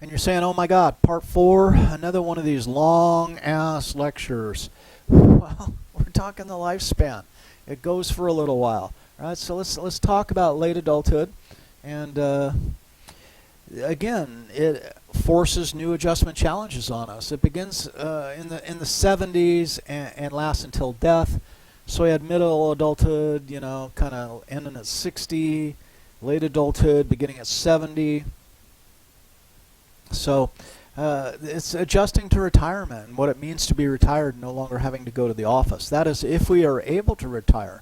And you're saying, oh my God, part 4, another one of these long-ass lectures. Well, we're talking the lifespan. It goes for a little while, right? So let's talk about late adulthood. And again, it forces new adjustment challenges on us. It begins in the 70s and lasts until death. So we had middle adulthood, kind of ending at 60, late adulthood beginning at 70. So it's adjusting to retirement and what it means to be retired, no longer having to go to the office. That is, if we are able to retire.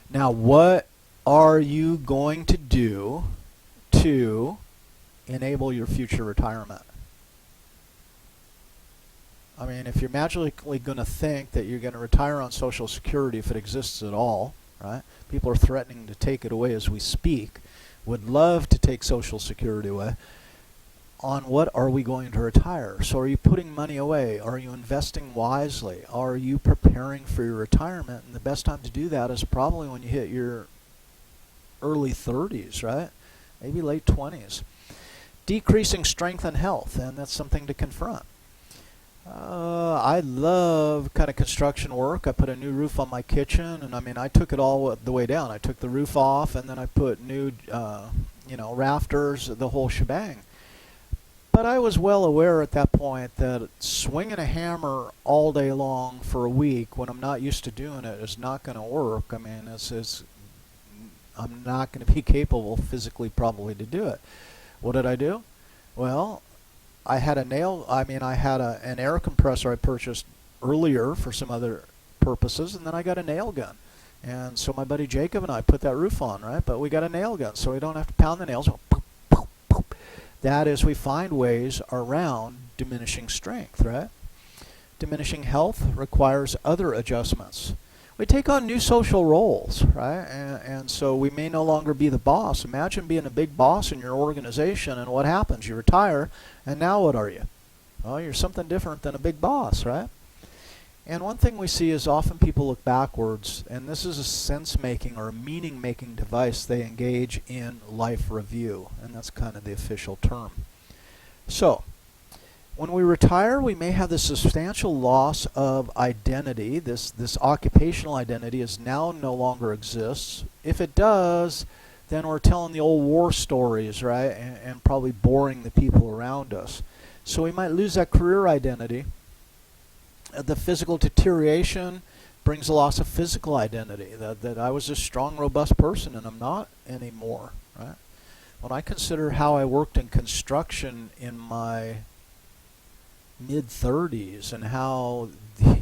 Now, what are you going to do to enable your future retirement? I mean, if you're magically going to think that you're going to retire on Social Security, if it exists at all, right? People are threatening to take it away as we speak, would love to take Social Security away. On what are we going to retire? So are you putting money away? Are you investing wisely? Are you preparing for your retirement? And the best time to do that is probably when you hit your early 30s, right? Maybe late 20s. Decreasing strength and health, and that's something to confront. I love kind of construction work. I put a new roof on my kitchen, and I took it all the way down. I took the roof off, and then I put new, rafters, the whole shebang. But I was well aware at that point that swinging a hammer all day long for a week when I'm not used to doing it is not going to work. I mean, I'm not going to be capable physically probably to do it. What did I do? Well, I had an air compressor I purchased earlier for some other purposes, and then I got a nail gun. And so my buddy Jacob and I put that roof on, right? But we got a nail gun, so we don't have to pound the nails. That is, we find ways around diminishing strength, right? Diminishing health requires other adjustments. We take on new social roles, right? And so we may no longer be the boss. Imagine being a big boss in your organization, and what happens? You retire, and now what are you? Well, you're something different than a big boss, right? And one thing we see is often people look backwards, and this is a sense-making or a meaning-making device. They engage in life review, and that's kind of the official term. So, when we retire, we may have this substantial loss of identity. This occupational identity is now no longer exists. If it does, then we're telling the old war stories, right, and probably boring the people around us. So we might lose that career identity. The physical deterioration brings a loss of physical identity, that I was a strong, robust person, and I'm not anymore, right? When I consider how I worked in construction in my mid-30s and how the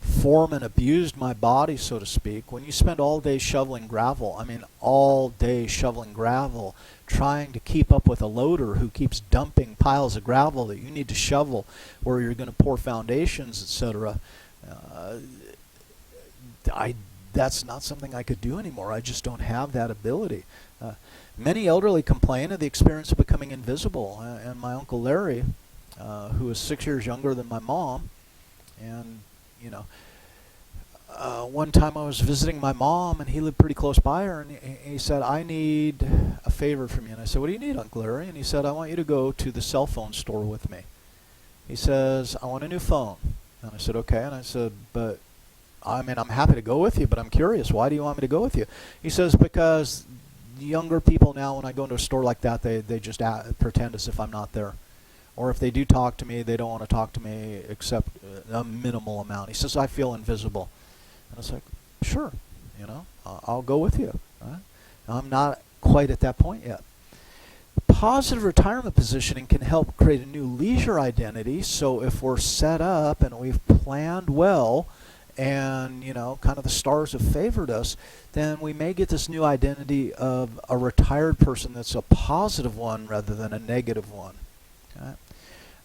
foreman abused my body, so to speak, when you spend all day shoveling gravel, all day shoveling gravel, trying to keep up with a loader who keeps dumping piles of gravel that you need to shovel where you're going to pour foundations, etc. That's not something I could do anymore. I just don't have that ability. Many elderly complain of the experience of becoming invisible, and my Uncle Larry, who is 6 years younger than my mom, and one time I was visiting my mom, and he lived pretty close by her, and he said, I need a favor from you. And I said, what do you need, Uncle Larry? And he said, I want you to go to the cell phone store with me. He says, I want a new phone. And I said, okay. And I said, but I'm happy to go with you, but I'm curious, why do you want me to go with you? He says, because younger people now, when I go into a store like that, they just pretend as if I'm not there. Or if they do talk to me, they don't want to talk to me except a minimal amount. He says, I feel invisible. And I was like, sure, I'll go with you. Right? I'm not quite at that point yet. Positive retirement positioning can help create a new leisure identity. So if we're set up and we've planned well, and kind of the stars have favored us, then we may get this new identity of a retired person that's a positive one rather than a negative one. Okay?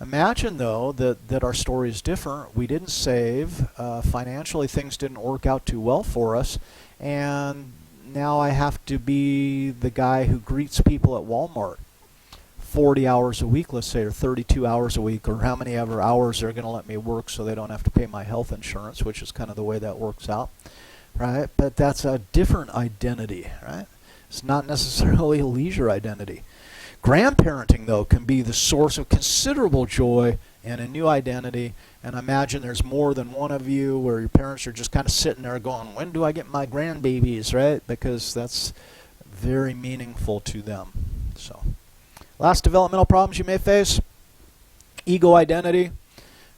Imagine, though, that our story is different. We didn't save. Financially, things didn't work out too well for us. And now I have to be the guy who greets people at Walmart 40 hours a week, let's say, or 32 hours a week, or how many ever hours they're going to let me work so they don't have to pay my health insurance, which is kind of the way that works out, right? But that's a different identity, right? It's not necessarily a leisure identity. Grandparenting, though, can be the source of considerable joy and a new identity. And I imagine there's more than one of you where your parents are just kind of sitting there going, when do I get my grandbabies, right? Because that's very meaningful to them. So, last developmental problems you may face: ego identity.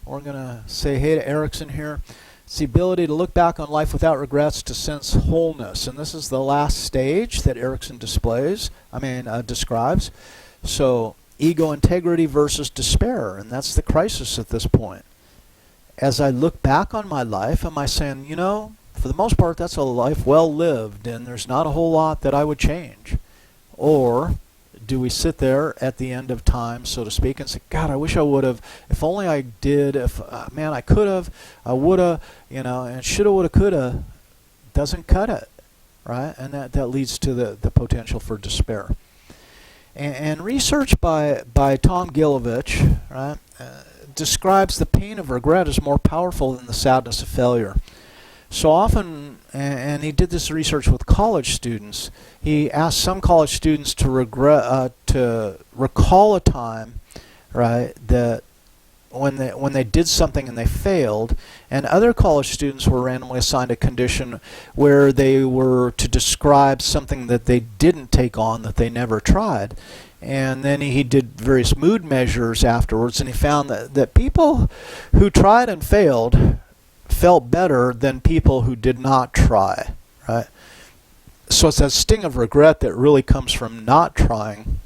We're going to say hey to Erickson here. It's the ability to look back on life without regrets, to sense wholeness. And this is the last stage that Erickson describes. So, ego integrity versus despair. And that's the crisis at this point. As I look back on my life, am I saying, you know, for the most part, that's a life well lived, and there's not a whole lot that I would change? Or do we sit there at the end of time, so to speak, and say, God, I wish I would have, if only I did, if, man, I could have, I would have, you know, and should have, would have, could have, doesn't cut it, right? And that leads to the potential for despair. And research by Tom Gilovich, right, describes the pain of regret as more powerful than the sadness of failure. So often, and he did this research with college students, he asked some college students to recall a time, right, that when they did something and they failed, and other college students were randomly assigned a condition where they were to describe something that they didn't take on, that they never tried. And then he did various mood measures afterwards, and he found that people who tried and failed felt better than people who did not try, right? So it's that sting of regret that really comes from not trying.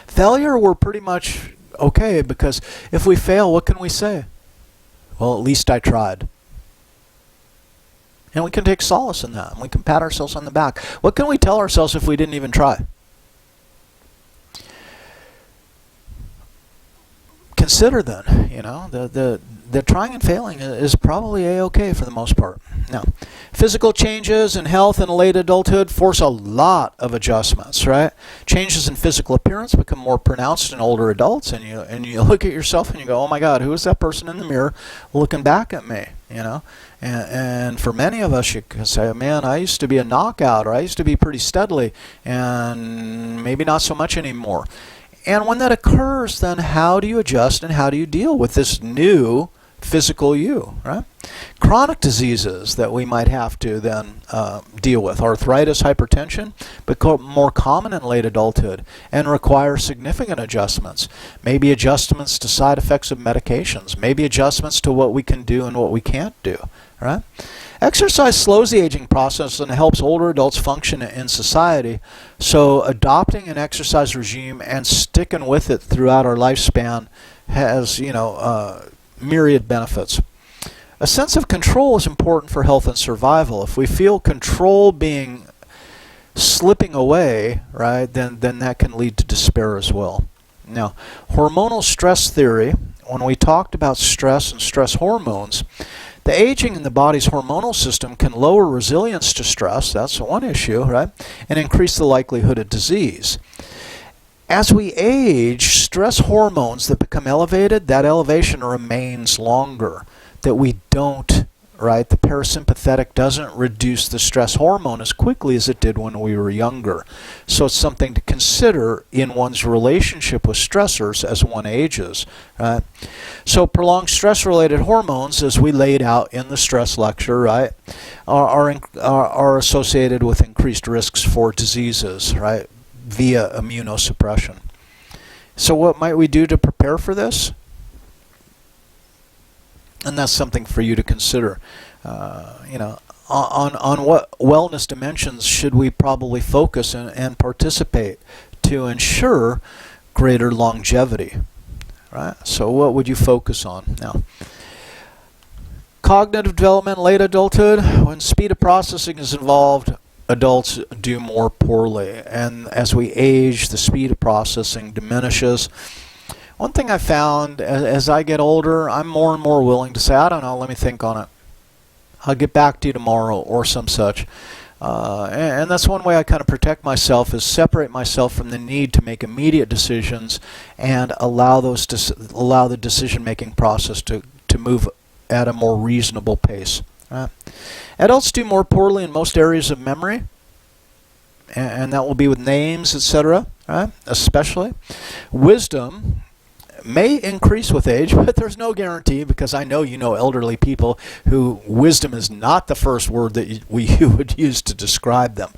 Failure, we're pretty much okay, because if we fail, what can we say? Well, at least I tried. And we can take solace in that, and we can pat ourselves on the back. What can we tell ourselves if we didn't even try? Consider then, you know, the trying and failing is probably a-okay for the most part. Now, physical changes in health in late adulthood force a lot of adjustments, right? Changes in physical appearance become more pronounced in older adults, and you look at yourself and you go, oh my God, who is that person in the mirror looking back at me, you know? And for many of us, you can say, man, I used to be a knockout, or I used to be pretty steadily, and maybe not so much anymore. And when that occurs, then how do you adjust and how do you deal with this new physical you, right? Chronic diseases that we might have to then deal with. Arthritis, hypertension, become more common in late adulthood and require significant adjustments. Maybe adjustments to side effects of medications. Maybe adjustments to what we can do and what we can't do, right? Exercise slows the aging process and helps older adults function in society. So adopting an exercise regime and sticking with it throughout our lifespan has, myriad benefits. A sense of control is important for health and survival. If we feel control slipping away, right, then that can lead to despair as well. Now, hormonal stress theory, when we talked about stress and stress hormones, the aging in the body's hormonal system can lower resilience to stress, that's one issue, right, and increase the likelihood of disease. As we age, stress hormones that become elevated, that elevation remains longer. That we don't, right, the parasympathetic doesn't reduce the stress hormone as quickly as it did when we were younger. So it's something to consider in one's relationship with stressors as one ages. Right? So prolonged stress-related hormones, as we laid out in the stress lecture, right, are associated with increased risks for diseases, right, via immunosuppression. So what might we do to prepare for this? And that's something for you to consider. On what wellness dimensions should we probably focus and participate to ensure greater longevity, right? So what would you focus on? Now, cognitive development, late adulthood, when speed of processing is involved, adults do more poorly. And as we age, the speed of processing diminishes. One thing I found as I get older, I'm more and more willing to say, I don't know, let me think on it. I'll get back to you tomorrow or some such. And that's one way I kind of protect myself, is separate myself from the need to make immediate decisions and allow the decision-making process to move at a more reasonable pace. Right? Adults do more poorly in most areas of memory, and that will be with names, etc. right? Especially. Wisdom may increase with age, but there's no guarantee, because I know you know elderly people who wisdom is not the first word that you would use to describe them.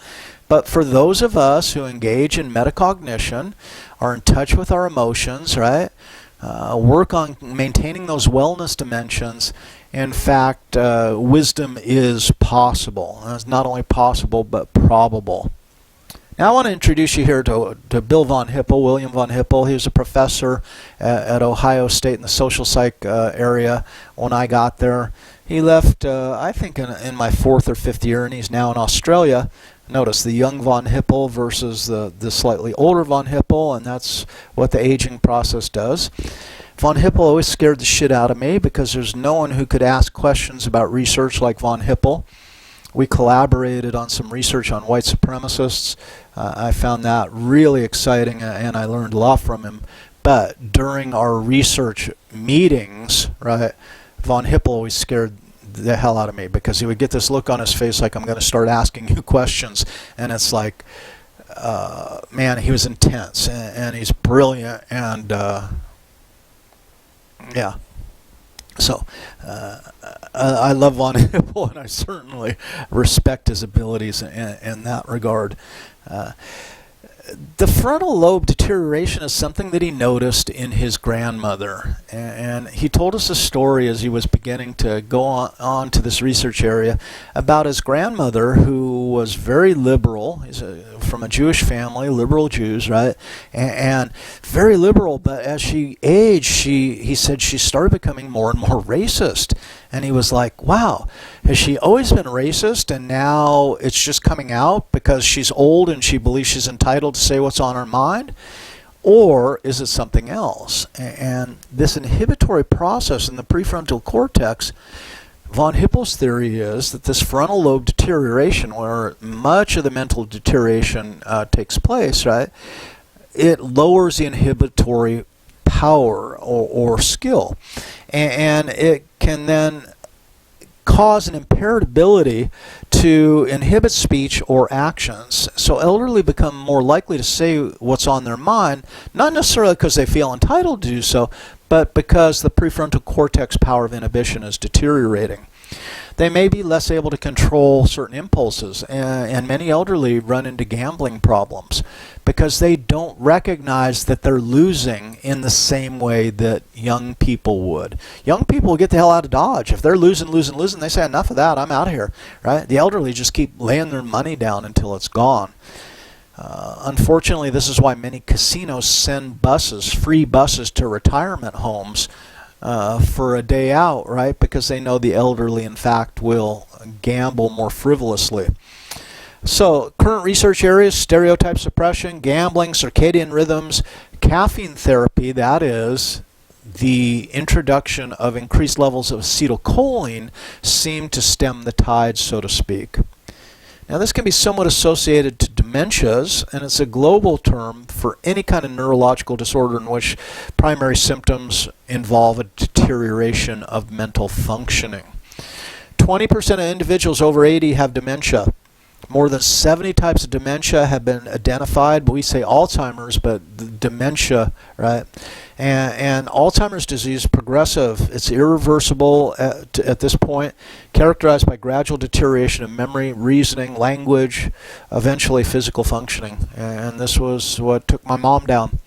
But for those of us who engage in metacognition, are in touch with our emotions, right? Work on maintaining those wellness dimensions. In fact, wisdom is possible. It's not only possible, but probable. Now I want to introduce you here to Bill von Hippel, William von Hippel. He was a professor at Ohio State in the social psych area when I got there. He left, I think, in my 4th or 5th year, and he's now in Australia. Notice the young von Hippel versus the slightly older von Hippel, and that's what the aging process does. Von Hippel always scared the shit out of me because there's no one who could ask questions about research like von Hippel. We collaborated on some research on white supremacists. I found that really exciting, and I learned a lot from him. But during our research meetings, right, von Hippel always scared the hell out of me because he would get this look on his face like, I'm going to start asking you questions. And it's like, man, he was intense, and he's brilliant, and yeah. So I love von Hippel, and I certainly respect his abilities in that regard. The frontal lobe deterioration is something that he noticed in his grandmother, and he told us a story as he was beginning to go on to this research area about his grandmother, who was very liberal. He's from a Jewish family, liberal Jews, right? And very liberal, but as she aged, he said she started becoming more and more racist. And he was like, wow, has she always been racist and now it's just coming out because she's old and she believes she's entitled to say what's on her mind? Or is it something else? And this inhibitory process in the prefrontal cortex, von Hippel's theory is that this frontal lobe deterioration, where much of the mental deterioration takes place, right, it lowers the inhibitory power or skill. And it can then cause an impaired ability to inhibit speech or actions. So elderly become more likely to say what's on their mind, not necessarily because they feel entitled to do so, but because the prefrontal cortex power of inhibition is deteriorating. They may be less able to control certain impulses, and many elderly run into gambling problems because they don't recognize that they're losing in the same way that young people would. Young people get the hell out of Dodge. If they're losing, they say, enough of that, I'm out of here. Right? The elderly just keep laying their money down until it's gone. Unfortunately, this is why many casinos send buses, free buses, to retirement homes for a day out, right? Because they know the elderly, in fact, will gamble more frivolously. So, current research areas: stereotype suppression, gambling, circadian rhythms, caffeine therapy, that is, the introduction of increased levels of acetylcholine, seem to stem the tide, so to speak. Now, this can be somewhat associated to dementias, and it's a global term for any kind of neurological disorder in which primary symptoms involve a deterioration of mental functioning. 20% of individuals over 80 have dementia. More than 70 types of dementia have been identified, but we say Alzheimer's, but the dementia, right? And Alzheimer's disease is progressive. It's irreversible at this point, characterized by gradual deterioration of memory, reasoning, language, eventually physical functioning. And this was what took my mom down.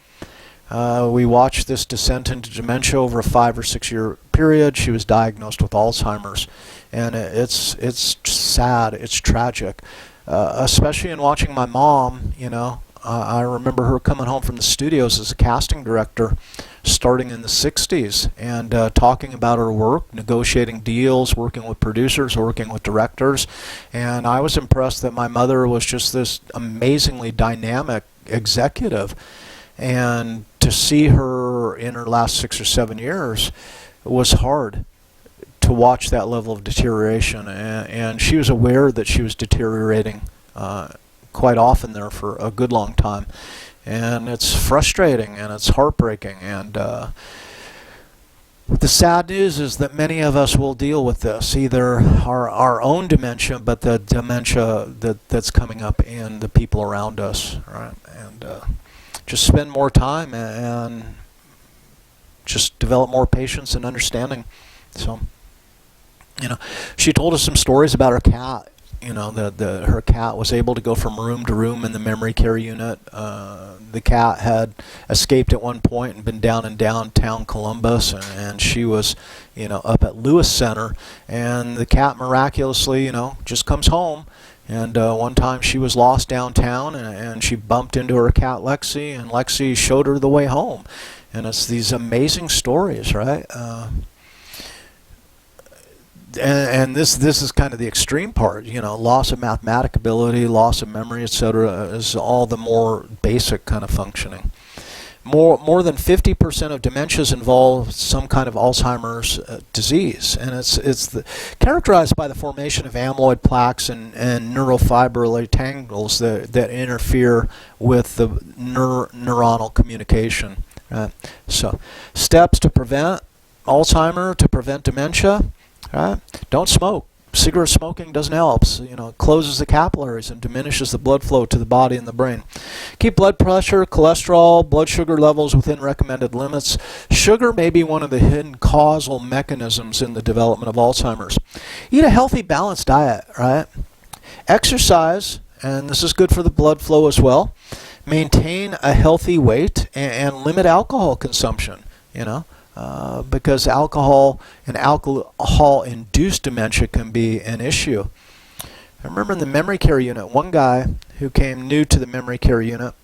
We watched this descent into dementia over a 5 or 6 year period. She was diagnosed with Alzheimer's, and it's sad, it's tragic, especially in watching my mom. You know, I remember her coming home from the studios as a casting director starting in the 60s and talking about her work, negotiating deals, working with producers, working with directors. And I was impressed that my mother was just this amazingly dynamic executive. And to see her in her last 6 or 7 years was hard to watch that level of deterioration. And she was aware that she was deteriorating quite often there for a good long time. And it's frustrating and it's heartbreaking. And the sad news is that many of us will deal with this, either our own dementia, but the dementia that's coming up in the people around us. Right? And just spend more time and just develop more patience and understanding. So, she told us some stories about her cat. Her cat was able to go from room to room in the memory care unit. The cat had escaped at one point and been down in downtown Columbus, and she was, up at Lewis Center, and the cat miraculously, just comes home. And one time she was lost downtown, and she bumped into her cat Lexi, and Lexi showed her the way home. And it's these amazing stories, right? And this is kind of the extreme part. Loss of mathematic ability, loss of memory, etc., is all the more basic kind of functioning. More than 50% of dementias involve some kind of Alzheimer's disease, and it's characterized by the formation of amyloid plaques and neurofibrillary tangles that interfere with the neuronal communication. Right? So, steps to prevent Alzheimer, to prevent dementia. Right? Don't smoke. Cigarette smoking doesn't help. It closes the capillaries and diminishes the blood flow to the body and the brain. Keep blood pressure, cholesterol, blood sugar levels within recommended limits. Sugar may be one of the hidden causal mechanisms in the development of Alzheimer's. Eat a healthy, balanced diet, right? Exercise, and this is good for the blood flow as well. Maintain a healthy weight and limit alcohol consumption, because alcohol and alcohol-induced dementia can be an issue. I remember in the memory care unit, one guy who came new to the memory care unit,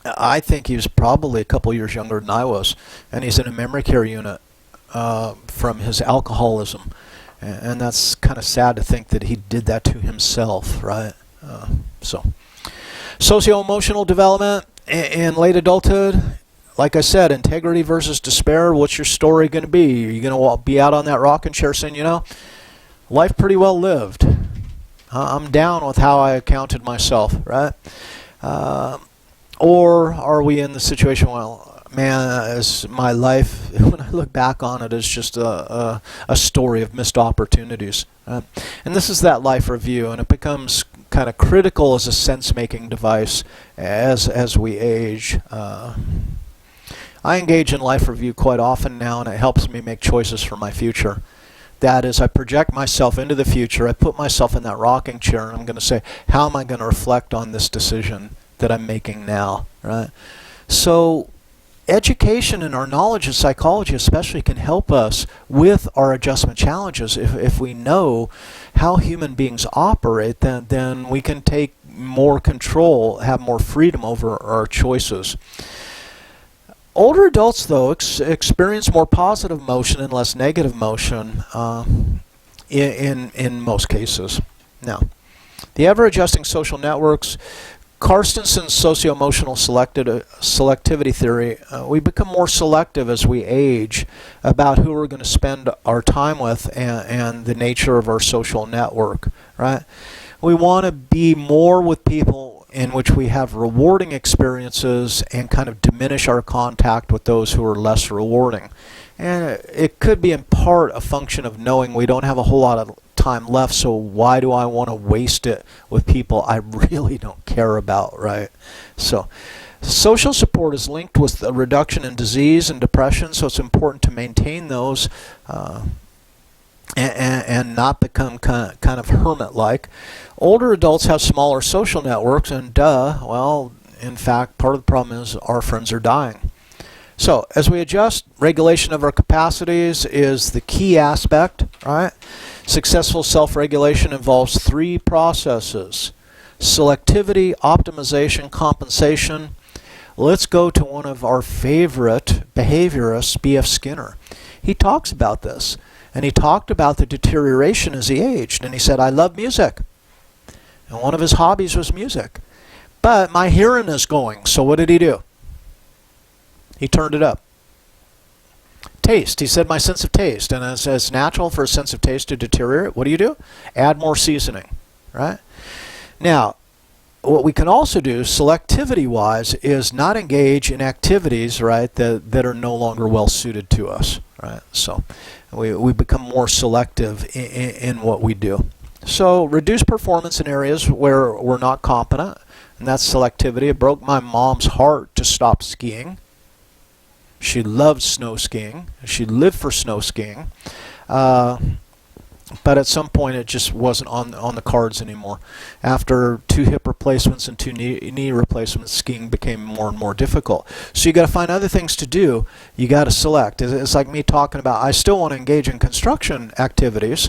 I think he was probably a couple years younger than I was, and he's in a memory care unit from his alcoholism. And that's kind of sad to think that he did that to himself, right? Socio-emotional development in late adulthood. Like I said, integrity versus despair. What's your story going to be? Are you going to be out on that rocking chair saying, life pretty well lived. I'm down with how I accounted myself, right? Or are we in the situation, well, man, as my life, when I look back on it, is just a story of missed opportunities. And this is that life review, and it becomes kind of critical as a sense-making device as we age. I engage in life review quite often now, and it helps me make choices for my future. That is, I project myself into the future. I put myself in that rocking chair, and I'm going to say, how am I going to reflect on this decision that I'm making now, right? So education and our knowledge of psychology especially can help us with our adjustment challenges. If we know how human beings operate, then we can take more control, have more freedom over our choices. Older adults, though, experience more positive emotion and less negative emotion in most cases. Now, the ever-adjusting social networks, Carstenson's socio-emotional selectivity theory, we become more selective as we age about who we're going to spend our time with and the nature of our social network, right? We want to be more with people in which we have rewarding experiences and kind of diminish our contact with those who are less rewarding. And it could be in part a function of knowing we don't have a whole lot of time left, so why do I want to waste it with people I really don't care about, right? So social support is linked with a reduction in disease and depression, so it's important to maintain those and not become kind of hermit-like. Older adults have smaller social networks, and in fact, part of the problem is our friends are dying. So, as we adjust, regulation of our capacities is the key aspect, right? Successful self-regulation involves three processes: selectivity, optimization, compensation. Let's go to one of our favorite behaviorists, B.F. Skinner. He talks about this, and he talked about the deterioration as he aged, and he said, I love music. And one of his hobbies was music. But my hearing is going, so what did he do? He turned it up. Taste. He said, my sense of taste. And it's natural for a sense of taste to deteriorate. What do? Add more seasoning, right? Now, what we can also do, selectivity-wise, is not engage in activities, right, that are no longer well suited to us, right? So we become more selective in what we do. So reduce performance in areas where we're not competent. and that's selectivity. It broke my mom's heart to stop skiing. She loved snow skiing. She lived for snow skiing. But at some point it just wasn't on the cards anymore. After 2 hip replacements and 2 knee replacements, skiing became more and more difficult. So you got to find other things to do. You got to select. It's like me talking about, I still want to engage in construction activities,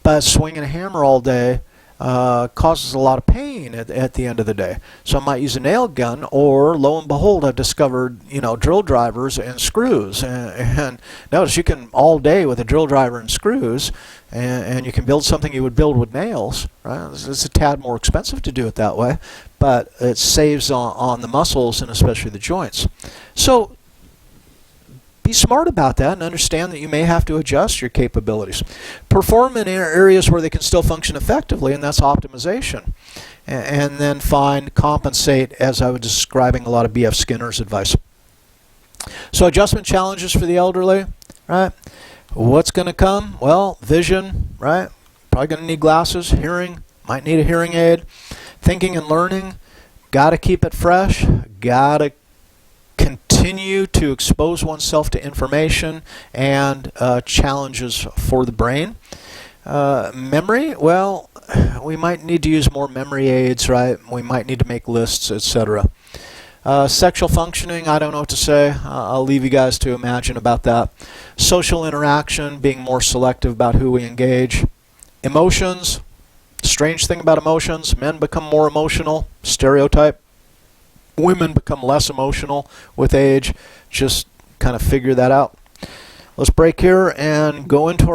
but swinging a hammer all day causes a lot of pain at the end of the day. So I might use a nail gun, or lo and behold, I've discovered, drill drivers and screws. And notice you can all day with a drill driver and screws, and you can build something you would build with nails. Right? It's a tad more expensive to do it that way, but it saves on the muscles and especially the joints. So be smart about that and understand that you may have to adjust your capabilities. Perform in areas where they can still function effectively, and that's optimization. And then compensate, as I was describing a lot of B.F. Skinner's advice. So adjustment challenges for the elderly, right? What's going to come? Well, vision, right? Probably going to need glasses. Hearing, might need a hearing aid. Thinking and learning, got to keep it fresh. Got to continue to expose oneself to information and challenges for the brain. Memory, well, we might need to use more memory aids, right? We might need to make lists, etc. Sexual functioning, I don't know what to say. I'll leave you guys to imagine about that. Social interaction, being more selective about who we engage. Emotions, strange thing about emotions, men become more emotional, stereotype. Women become less emotional with age. Just kind of figure that out. Let's break here and go into our